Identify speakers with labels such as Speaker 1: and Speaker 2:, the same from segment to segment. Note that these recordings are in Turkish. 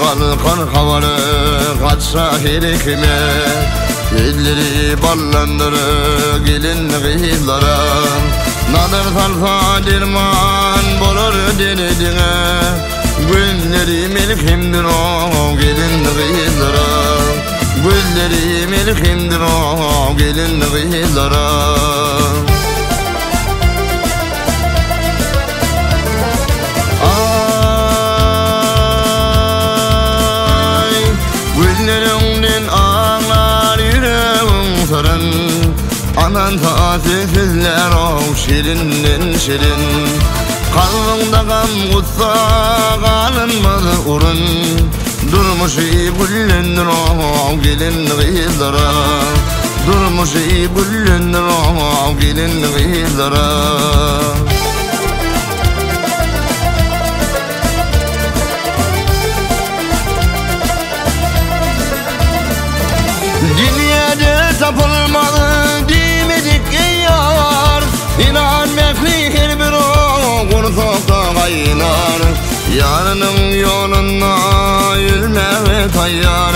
Speaker 1: kalkar havarı kaçsa herikime elleri ballandırı gelin kıyılara nadir salsa dirman bolur denedine güllerim ilkimdir o gelin kıyılara güllerim ilkimdir o gelin kıyılara anan tasizler o şirinden şirin kalbında gam kutsa kalınmadı urun durmuş güllendir o gelin kıyılara durmuş güllendir o gelin kıyılara dünyada tapılmadı İnan meklir bir o kursakta kaynar yarının yoluna yürümeye tayyar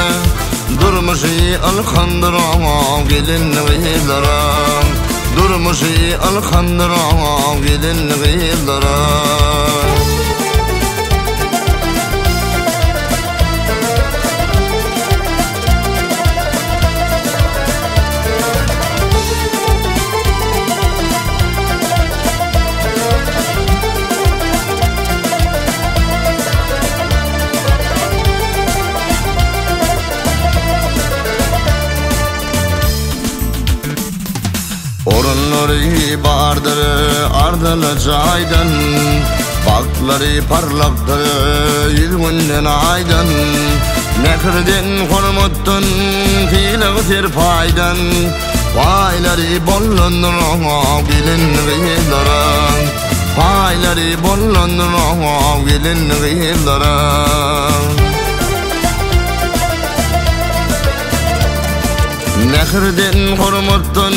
Speaker 1: durmuş alkandır o gelin kıyılara durmuş alkandır o gelin kıyılara orunları bardır ardılı caydan bakları parlaktır yüzünden aydan mekirden kormuttun fiilir faydan fayları bollundur o gelin kıyılara fayları bollundur o gelin kıyılara mekirden kormuttun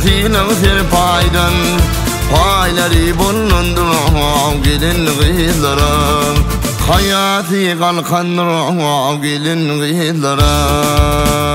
Speaker 1: fiilir faydan fayları bollundur o gelin kıyılara hayatı kalkandır o gelin kıyılara